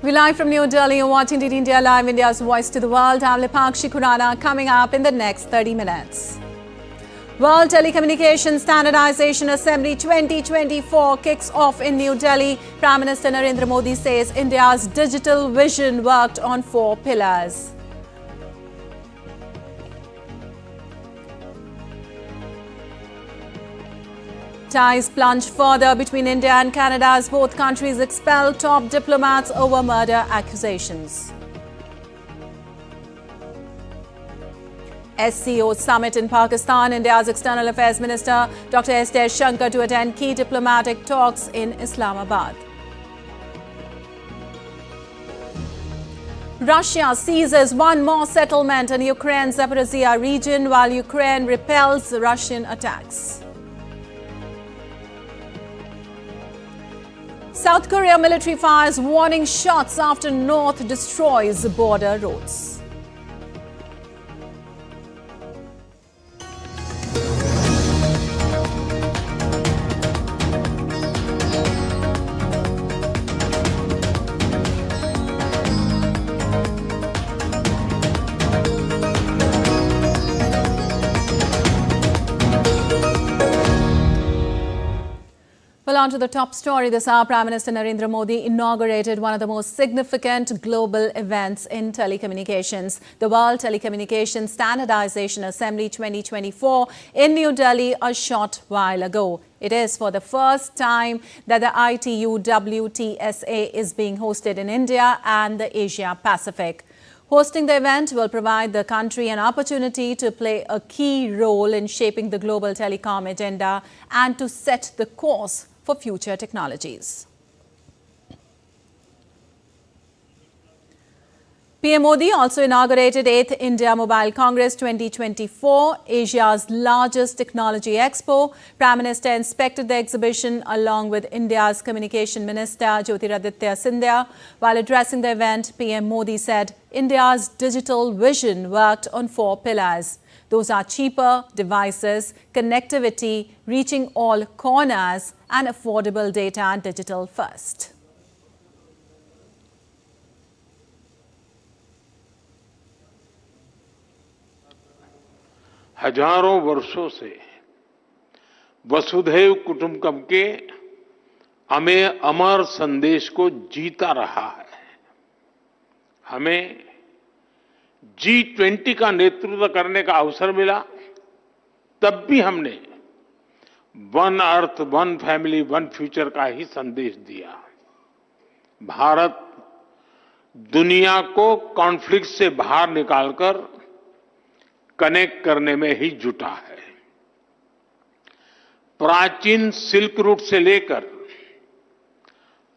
We're live from New Delhi. You're watching DD India Live, India's voice to the world. I'm Lipakshi Khurana. Coming up in the next 30 minutes. World Telecommunications Standardization Assembly 2024 kicks off in New Delhi. Prime Minister Narendra Modi says India's digital vision worked on 4 pillars. Ties plunge further between India and Canada as both countries expel top diplomats over murder accusations. SCO Summit in Pakistan. India's External Affairs Minister Dr. S. Shankar to attend key diplomatic talks in Islamabad. Russia seizes one more settlement in Ukraine's Zaporizhia region while Ukraine repels Russian attacks. South Korea military fires warning shots after North destroys border roads. Well, on to the top story this hour. Prime Minister Narendra Modi inaugurated one of the most significant global events in telecommunications, the World Telecommunications Standardization Assembly 2024 in New Delhi a short while ago. It is for the first time that the ITU WTSA is being hosted in India and the Asia Pacific. Hosting the event will provide the country an opportunity to play a key role in shaping the global telecom agenda and to set the course for future technologies. PM Modi also inaugurated 8th India Mobile Congress 2024, Asia's largest technology expo. Prime Minister inspected the exhibition along with India's Communication Minister Jyotiraditya Scindia. While addressing the event, PM Modi said India's digital vision worked on 4 pillars. Those are cheaper devices, connectivity, reaching all corners, and affordable data and digital first. हजारों वर्षों से वसुधैव कुटुंबकम के अमर संदेश को जीता रहा है। हमें G20 का नेतृत्व करने का अवसर मिला, तब भी हमने one earth, one family, one future का ही संदेश दिया। भारत दुनिया को कॉन्फ्लिक्ट से बाहर निकालकर कनेक्ट करने में ही जुटा है। प्राचीन सिल्क रूट से लेकर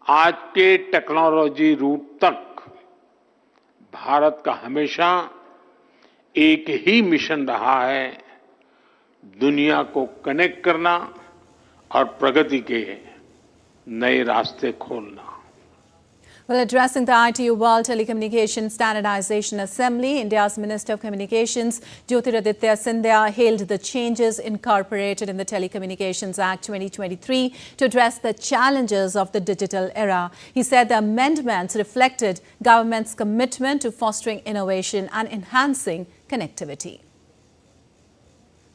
आज के टेक्नोलॉजी रूट तक भारत का हमेशा एक ही मिशन रहा है, दुनिया को कनेक्ट करना और प्रगति के नए रास्ते खोलना। Well, addressing the ITU World Telecommunications Standardization Assembly, India's Minister of Communications, Jyotiraditya Scindia, hailed the changes incorporated in the Telecommunications Act 2023 to address the challenges of the digital era. He said the amendments reflected government's commitment to fostering innovation and enhancing connectivity.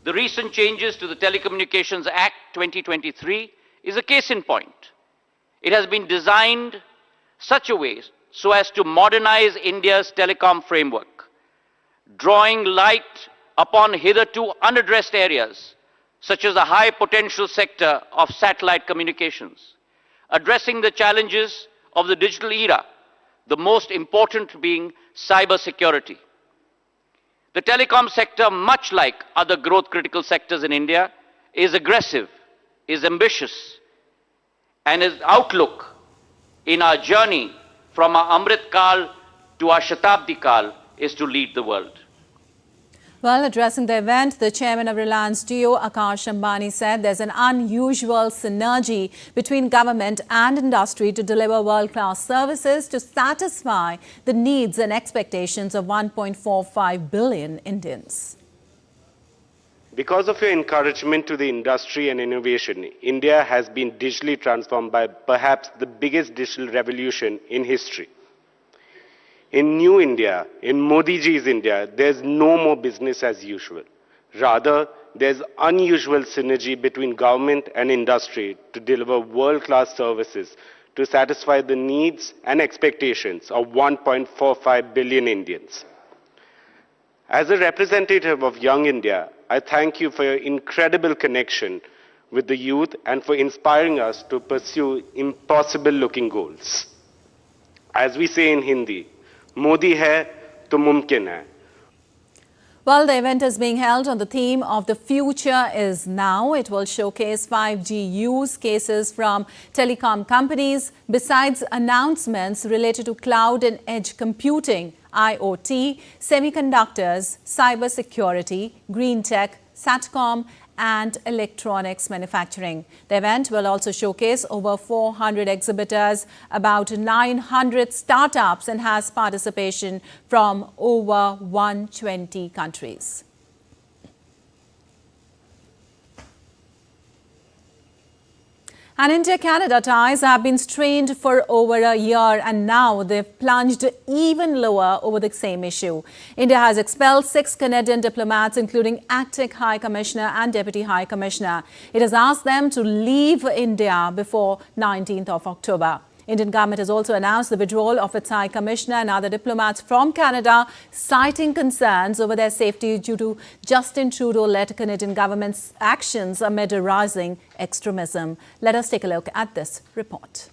The recent changes to the Telecommunications Act 2023 is a case in point. It has been designed such a way so as to modernize India's telecom framework, drawing light upon hitherto unaddressed areas such as the high potential sector of satellite communications, addressing the challenges of the digital era, the most important being cyber security. The telecom sector, much like other growth critical sectors in India, is aggressive, is ambitious, and its outlook in our journey from our Amrit Kal to our Shatabdi Kal is to lead the world. Well, addressing the event, the chairman of Reliance Jio, Akash Ambani, said there's an unusual synergy between government and industry to deliver world-class services to satisfy the needs and expectations of 1.45 billion Indians. Because of your encouragement to the industry and innovation, India has been digitally transformed by perhaps the biggest digital revolution in history. In New India, in Modi ji's India, there's no more business as usual. Rather, there's unusual synergy between government and industry to deliver world-class services to satisfy the needs and expectations of 1.45 billion Indians. As a representative of Young India, I thank you for your incredible connection with the youth and for inspiring us to pursue impossible-looking goals. As we say in Hindi, Modi hai to mumkin hai. Well, the event is being held on the theme of The Future is Now. It will showcase 5G use cases from telecom companies, besides announcements related to cloud and edge computing, IoT, semiconductors, cybersecurity, green tech, SATCOM, and electronics manufacturing. The event will also showcase over 400 exhibitors, about 900 startups, and has participation from over 120 countries. And India-Canada ties have been strained for over a year, and now they've plunged even lower over the same issue. India has expelled 6 Canadian diplomats, including Acting High Commissioner and Deputy High Commissioner. It has asked them to leave India before 19th of October. Indian government has also announced the withdrawal of its High Commissioner and other diplomats from Canada, citing concerns over their safety due to Justin Trudeau-led Canadian government's actions amid a rising extremism. Let us take a look at this report.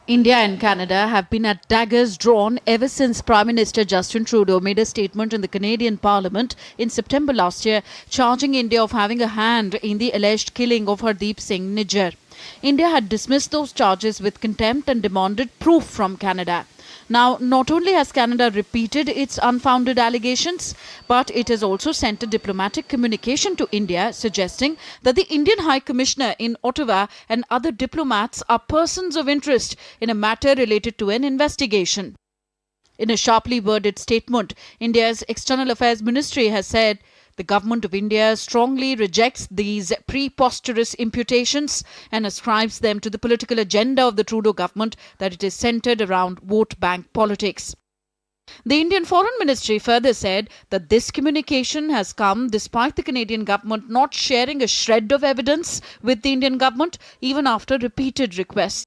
India and Canada have been at daggers drawn ever since Prime Minister Justin Trudeau made a statement in the Canadian Parliament in September last year, charging India of having a hand in the alleged killing of Hardeep Singh Nijjar. India had dismissed those charges with contempt and demanded proof from Canada. Now, not only has Canada repeated its unfounded allegations, but it has also sent a diplomatic communication to India suggesting that the Indian High Commissioner in Ottawa and other diplomats are persons of interest in a matter related to an investigation. In a sharply worded statement, India's External Affairs Ministry has said, the Government of India strongly rejects these preposterous imputations and ascribes them to the political agenda of the Trudeau government, that it is centred around vote bank politics. The Indian Foreign Ministry further said that this communication has come despite the Canadian government not sharing a shred of evidence with the Indian government, even after repeated requests.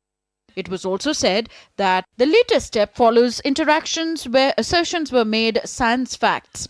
It was also said that the latest step follows interactions where assertions were made sans facts.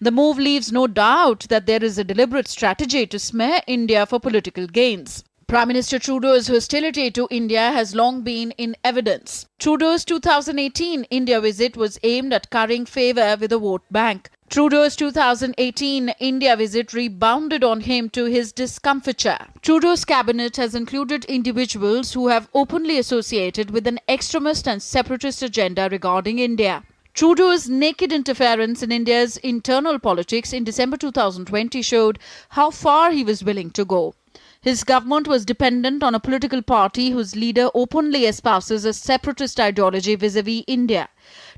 The move leaves no doubt that there is a deliberate strategy to smear India for political gains. Prime Minister Trudeau's hostility to India has long been in evidence. Trudeau's 2018 India visit was aimed at currying favour with the vote bank. Trudeau's 2018 India visit rebounded on him to his discomfiture. Trudeau's cabinet has included individuals who have openly associated with an extremist and separatist agenda regarding India. Trudeau's naked interference in India's internal politics in December 2020 showed how far he was willing to go. His government was dependent on a political party whose leader openly espouses a separatist ideology vis-à-vis India.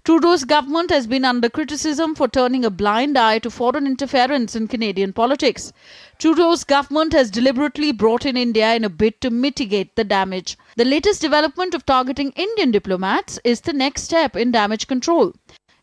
Trudeau's government has been under criticism for turning a blind eye to foreign interference in Canadian politics. Trudeau's government has deliberately brought in India in a bid to mitigate the damage. The latest development of targeting Indian diplomats is the next step in damage control.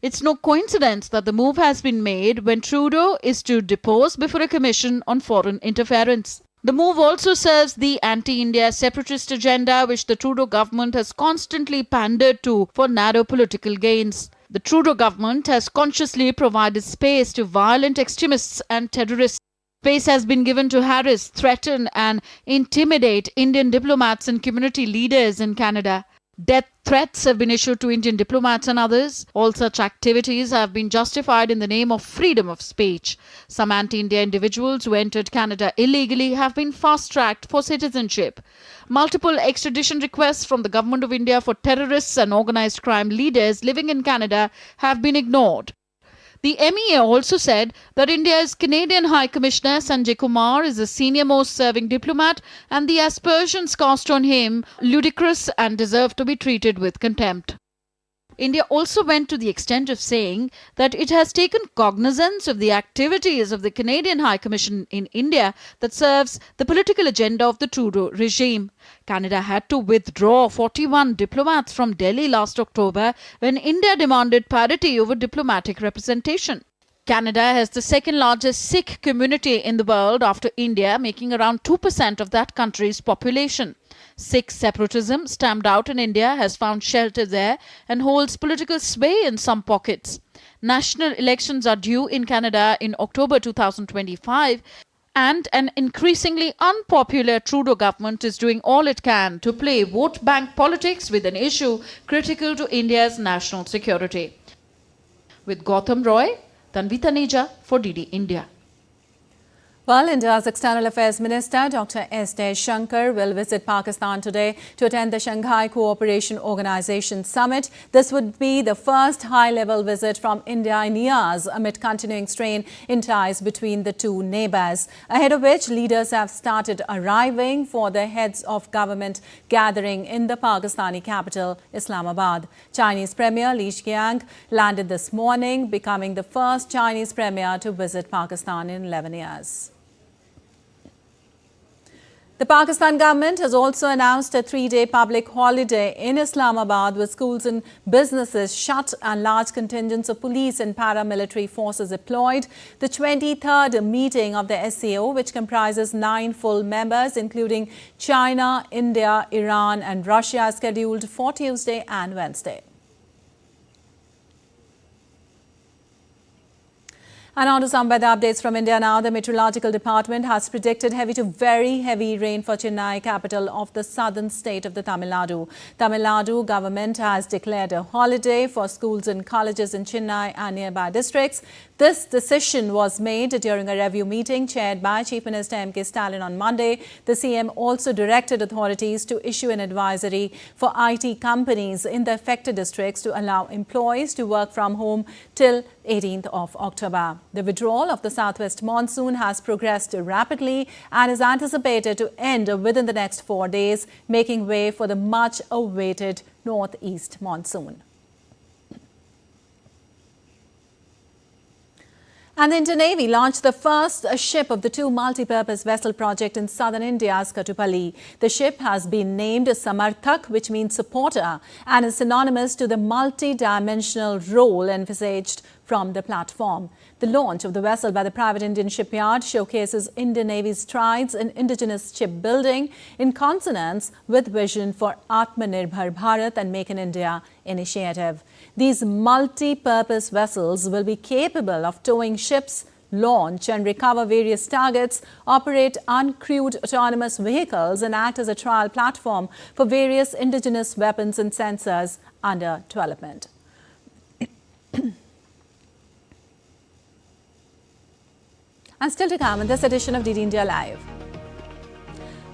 It's no coincidence that the move has been made when Trudeau is to depose before a commission on foreign interference. The move also serves the anti-India separatist agenda which the Trudeau government has constantly pandered to for narrow political gains. The Trudeau government has consciously provided space to violent extremists and terrorists. Space has been given to harass, threaten and intimidate Indian diplomats and community leaders in Canada. Death threats have been issued to Indian diplomats and others. All such activities have been justified in the name of freedom of speech. Some anti-India individuals who entered Canada illegally have been fast-tracked for citizenship. Multiple extradition requests from the Government of India for terrorists and organised crime leaders living in Canada have been ignored. The MEA also said that India's Canadian High Commissioner Sanjay Kumar is the senior-most serving diplomat and the aspersions cast on him ludicrous and deserve to be treated with contempt. India also went to the extent of saying that it has taken cognizance of the activities of the Canadian High Commission in India that serves the political agenda of the Trudeau regime. Canada had to withdraw 41 diplomats from Delhi last October when India demanded parity over diplomatic representation. Canada has the second largest Sikh community in the world after India, making around 2% of that country's population. Sikh separatism, stamped out in India, has found shelter there and holds political sway in some pockets. National elections are due in Canada in October 2025, and an increasingly unpopular Trudeau government is doing all it can to play vote bank politics with an issue critical to India's national security. With Gautam Roy, Tanvi Taneja for DD India. Well, India's External Affairs Minister Dr. S. Shankar will visit Pakistan today to attend the Shanghai Cooperation Organization Summit. This would be the first high-level visit from India in years amid continuing strain in ties between the two neighbors, ahead of which leaders have started arriving for the heads of government gathering in the Pakistani capital, Islamabad. Chinese Premier Li Qiang landed this morning, becoming the first Chinese premier to visit Pakistan in 11 years. The Pakistan government has also announced a 3-day public holiday in Islamabad with schools and businesses shut and large contingents of police and paramilitary forces deployed. The 23rd meeting of the SCO, which comprises 9 full members, including China, India, Iran and Russia, is scheduled for Tuesday and Wednesday. And on to some weather updates from India now. The Meteorological Department has predicted heavy to very heavy rain for Chennai, capital of the southern state of the Tamil Nadu. Tamil Nadu government has declared a holiday for schools and colleges in Chennai and nearby districts. This decision was made during a review meeting chaired by Chief Minister M.K. Stalin on Monday. The CM also directed authorities to issue an advisory for IT companies in the affected districts to allow employees to work from home till 18th of October. The withdrawal of the southwest monsoon has progressed rapidly and is anticipated to end within the next 4 days, making way for the much-awaited northeast monsoon. And the Indian Navy launched the first ship of the 2 multipurpose vessel project in southern India's Kattupalli. The ship has been named Samarthak, which means supporter, and is synonymous to the multi-dimensional role envisaged from the platform. The launch of the vessel by the private Indian shipyard showcases Indian Navy's strides in indigenous shipbuilding in consonance with vision for Atmanirbhar Bharat and Make in India initiative. These multi-purpose vessels will be capable of towing ships, launch and recover various targets, operate uncrewed autonomous vehicles and act as a trial platform for various indigenous weapons and sensors under development. And still to come in this edition of DD India Live.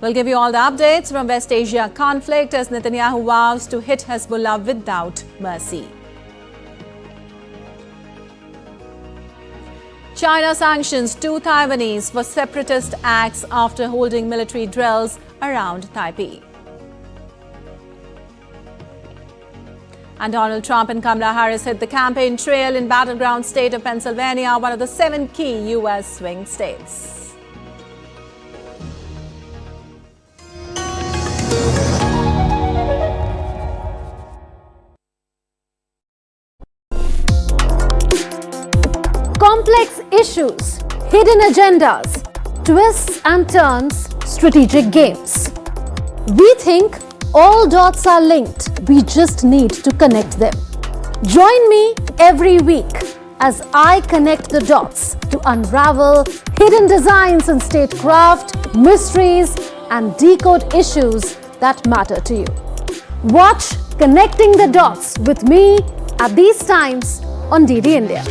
We'll give you all the updates from West Asia conflict as Netanyahu vows to hit Hezbollah without mercy. China sanctions 2 Taiwanese for separatist acts after holding military drills around Taipei. And Donald Trump and Kamala Harris hit the campaign trail in battleground state of Pennsylvania, one of the 7 key U.S. swing states. Complex issues, hidden agendas, twists and turns, strategic games. We think all dots are linked. We just need to connect them. Join me every week as I connect the dots to unravel hidden designs in statecraft, mysteries, and decode issues that matter to you. Watch Connecting the Dots with me at these times on DD India.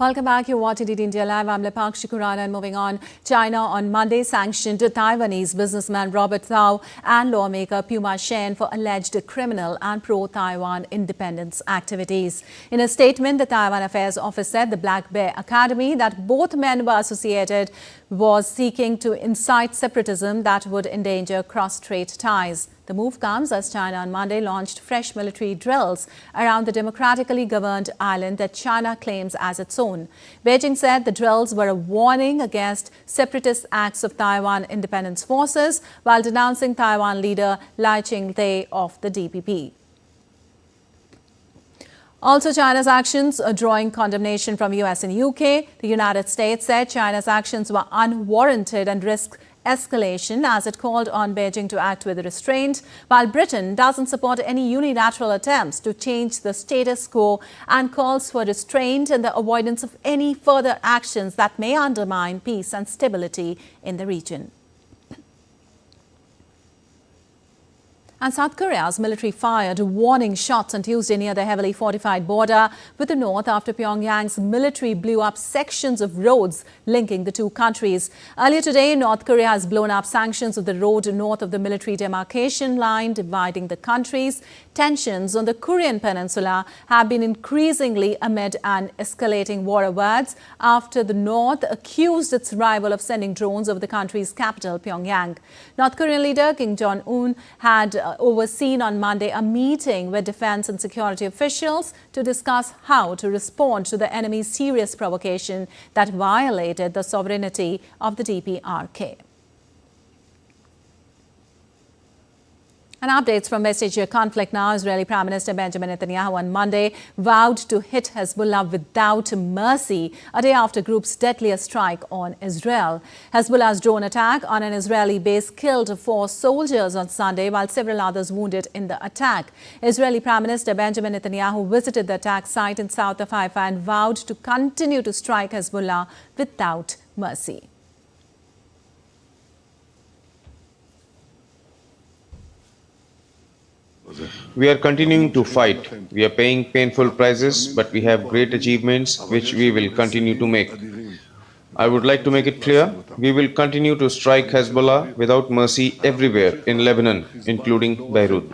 Welcome back. You're watching DD India Live. I'm Lepakshi Kurana, and moving on. China on Monday sanctioned Taiwanese businessman Robert Thao and lawmaker Puma Shen for alleged criminal and pro-Taiwan independence activities. In a statement, the Taiwan Affairs Office said the Black Bear Academy that both men were associated was seeking to incite separatism that would endanger cross-strait ties. The move comes as China on Monday launched fresh military drills around the democratically governed island that China claims as its own. Beijing said the drills were a warning against separatist acts of Taiwan independence forces while denouncing Taiwan leader Lai Ching-te of the DPP. Also, China's actions are drawing condemnation from US and UK. The United States said China's actions were unwarranted and risk escalation as it called on Beijing to act with restraint, while Britain doesn't support any unilateral attempts to change the status quo and calls for restraint and the avoidance of any further actions that may undermine peace and stability in the region. And South Korea's military fired warning shots on Tuesday near the heavily fortified border with the north after Pyongyang's military blew up sections of roads linking the two countries. Earlier today, North Korea has blown up sections of the road north of the military demarcation line dividing the countries. Tensions on the Korean peninsula have been increasingly amid an escalating war of words after the north accused its rival of sending drones over the country's capital, Pyongyang. North Korean leader Kim Jong-un had overseen on Monday a meeting with defense and security officials to discuss how to respond to the enemy's serious provocation that violated the sovereignty of the DPRK. And updates from West Asia conflict now. Israeli Prime Minister Benjamin Netanyahu on Monday vowed to hit Hezbollah without mercy a day after group's deadliest strike on Israel. Hezbollah's drone attack on an Israeli base killed 4 soldiers on Sunday, while several others wounded in the attack. Israeli Prime Minister Benjamin Netanyahu visited the attack site in south of Haifa and vowed to continue to strike Hezbollah without mercy. We are continuing to fight. We are paying painful prices, but we have great achievements which we will continue to make. I would like to make it clear, we will continue to strike Hezbollah without mercy everywhere in Lebanon, including Beirut.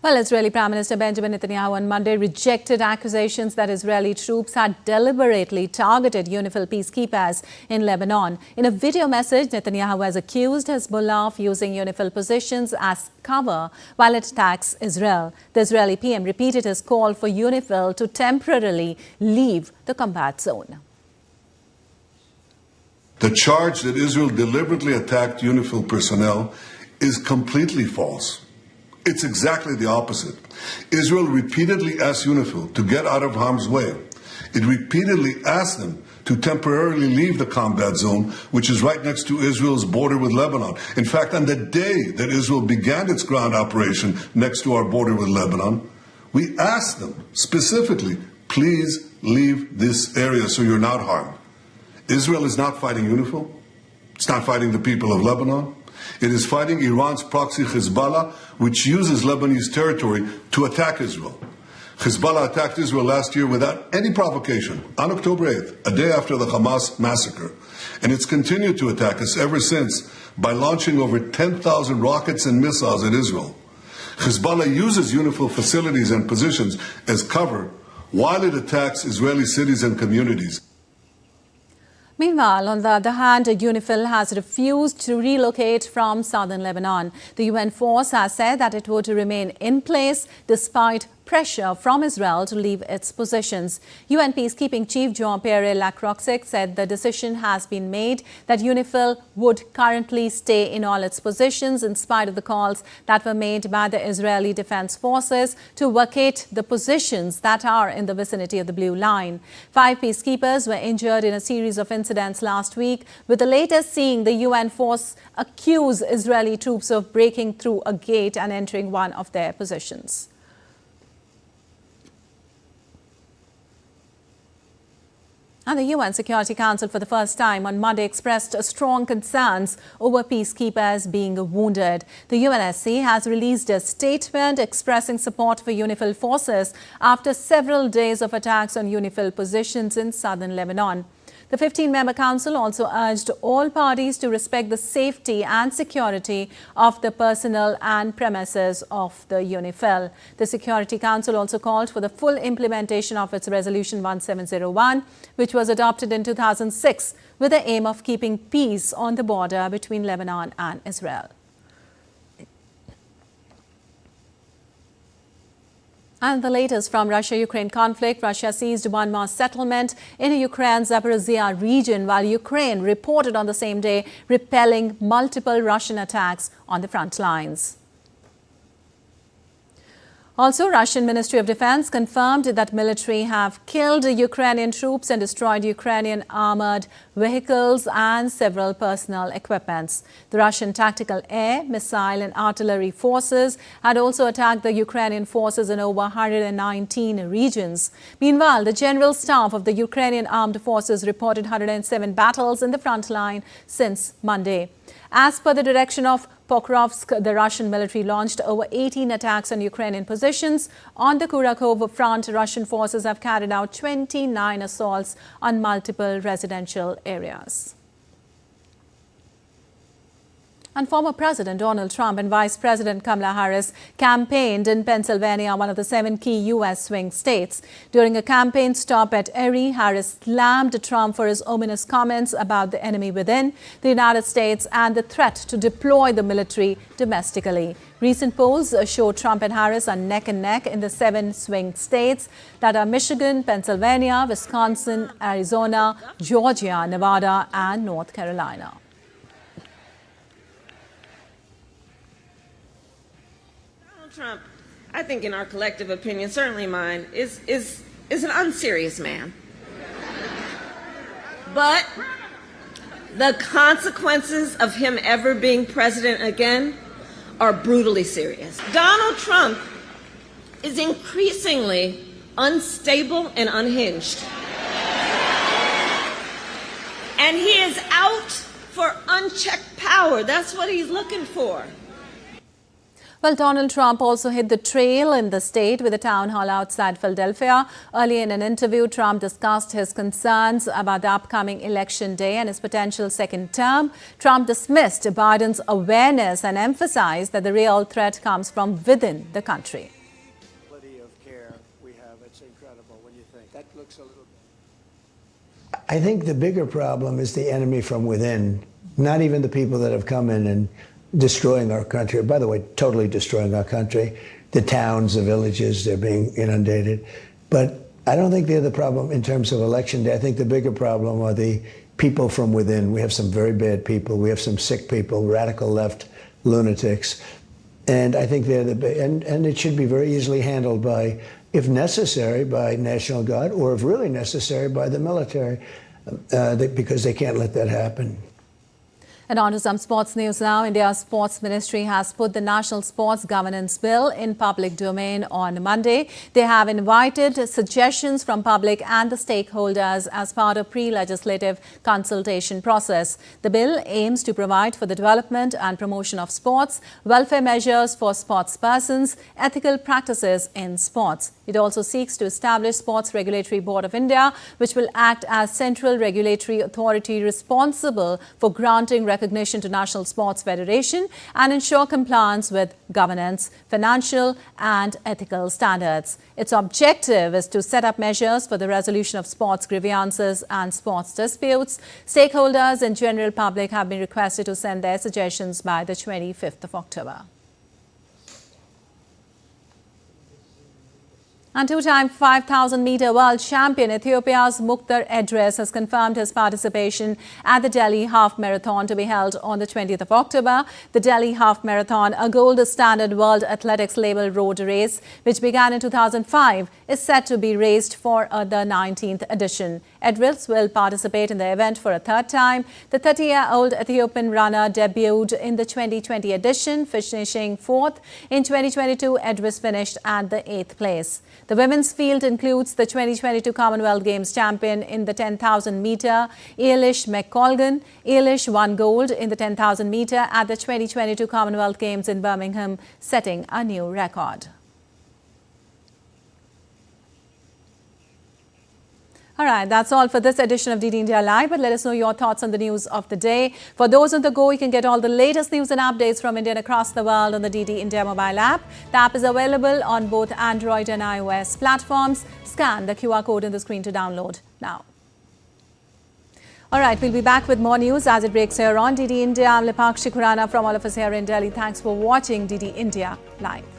Well, Israeli Prime Minister Benjamin Netanyahu on Monday rejected accusations that Israeli troops had deliberately targeted UNIFIL peacekeepers in Lebanon. In a video message, Netanyahu has accused Hezbollah of using UNIFIL positions as cover while it attacks Israel. The Israeli PM repeated his call for UNIFIL to temporarily leave the combat zone. The charge that Israel deliberately attacked UNIFIL personnel is completely false. It's exactly the opposite. Israel repeatedly asked UNIFIL to get out of harm's way. It repeatedly asked them to temporarily leave the combat zone, which is right next to Israel's border with Lebanon. In fact, on the day that Israel began its ground operation next to our border with Lebanon, we asked them specifically, please leave this area so you're not harmed. Israel is not fighting UNIFIL. It's not fighting the people of Lebanon. It is fighting Iran's proxy Hezbollah, which uses Lebanese territory to attack Israel. Hezbollah attacked Israel last year without any provocation on October 8th, a day after the Hamas massacre. And it's continued to attack us ever since by launching over 10,000 rockets and missiles at Israel. Hezbollah uses UNIFIL facilities and positions as cover while it attacks Israeli cities and communities. Meanwhile, on the other hand, UNIFIL has refused to relocate from southern Lebanon. The UN force has said that it would remain in place despite pressure from Israel to leave its positions. UN peacekeeping chief Jean-Pierre Lacroix said the decision has been made that UNIFIL would currently stay in all its positions in spite of the calls that were made by the Israeli Defense Forces to vacate the positions that are in the vicinity of the Blue Line. 5 peacekeepers were injured in a series of incidents last week, with the latest seeing the UN force accuse Israeli troops of breaking through a gate and entering one of their positions. And the UN Security Council for the first time on Monday expressed strong concerns over peacekeepers being wounded. The UNSC has released a statement expressing support for UNIFIL forces after several days of attacks on UNIFIL positions in southern Lebanon. The 15-member council also urged all parties to respect the safety and security of the personnel and premises of the UNIFIL. The Security Council also called for the full implementation of its Resolution 1701, which was adopted in 2006 with the aim of keeping peace on the border between Lebanon and Israel. And the latest from Russia-Ukraine conflict, Russia seized one more settlement in Ukraine's Zaporizhia region, while Ukraine reported on the same day repelling multiple Russian attacks on the front lines. Also, Russian Ministry of Defense confirmed that military have killed Ukrainian troops and destroyed Ukrainian armored vehicles and several personal equipments. The Russian tactical air, missile and artillery forces had also attacked the Ukrainian forces in over 119 regions. Meanwhile, the General Staff of the Ukrainian Armed Forces reported 107 battles in the front line since Monday. As per the direction of Pokrovsk, the Russian military launched over 18 attacks on Ukrainian positions. On the Kurakov front, Russian forces have carried out 29 assaults on multiple residential areas. And former President Donald Trump and Vice President Kamala Harris campaigned in Pennsylvania, one of the 7 key U.S. swing states. During a campaign stop at Erie, Harris slammed Trump for his ominous comments about the enemy within the United States and the threat to deploy the military domestically. Recent polls show Trump and Harris are neck and neck in the 7 swing states that are Michigan, Pennsylvania, Wisconsin, Arizona, Georgia, Nevada, and North Carolina. Trump, I think in our collective opinion, certainly mine, is an unserious man. But the consequences of him ever being president again are brutally serious. Donald Trump is increasingly unstable and unhinged. And he is out for unchecked power. That's what he's looking for. Well, Donald Trump also hit the trail in the state with a town hall outside Philadelphia. Early in an interview, Trump discussed his concerns about the upcoming election day and his potential second term. Trump dismissed Biden's awareness and emphasized that the real threat comes from within the country. Of care we have, it's incredible. What do you think? That looks a little bit. I think the bigger problem is the enemy from within, not even the people that have come in and destroying our country. By the way, totally destroying our country. The towns, the villages, they're being inundated. But I don't think they're the problem in terms of election day. I think the bigger problem are the people from within. We have some very bad people. We have some sick people, radical left lunatics. And I think they're and it should be very easily handled by, if necessary, by National Guard, or if really necessary, by the military, because they can't let that happen. And on to some sports news now. India's Sports Ministry has put the National Sports Governance Bill in public domain on Monday. They have invited suggestions from public and the stakeholders as part of pre-legislative consultation process. The bill aims to provide for the development and promotion of sports, welfare measures for sports persons, ethical practices in sports. It also seeks to establish Sports Regulatory Board of India, which will act as central regulatory authority responsible for granting recognition to National Sports Federation and ensure compliance with governance, financial and ethical standards. Its objective is to set up measures for the resolution of sports grievances and sports disputes. Stakeholders and general public have been requested to send their suggestions by the 25th of October. And two-time 5,000-meter world champion Ethiopia's Mukhtar Edris has confirmed his participation at the Delhi Half Marathon to be held on the 20th of October. The Delhi Half Marathon, a gold standard World Athletics label road race, which began in 2005, is set to be raced for the 19th edition. Edris will participate in the event for a third time. The 30-year-old Ethiopian runner debuted in the 2020 edition, finishing fourth. In 2022, Edris finished at the 8th place. The women's field includes the 2022 Commonwealth Games champion in the 10,000 metre, Eilish McColgan. Eilish won gold in the 10,000 metre at the 2022 Commonwealth Games in Birmingham, setting a new record. All right, that's all for this edition of DD India Live, but let us know your thoughts on the news of the day. For those on the go, you can get all the latest news and updates from India and across the world on the DD India mobile app. The app is available on both Android and iOS platforms. Scan the QR code on the screen to download now. All right, we'll be back with more news as it breaks here on DD India. I'm Lipakshi Khurana from all of us here in Delhi. Thanks for watching DD India Live.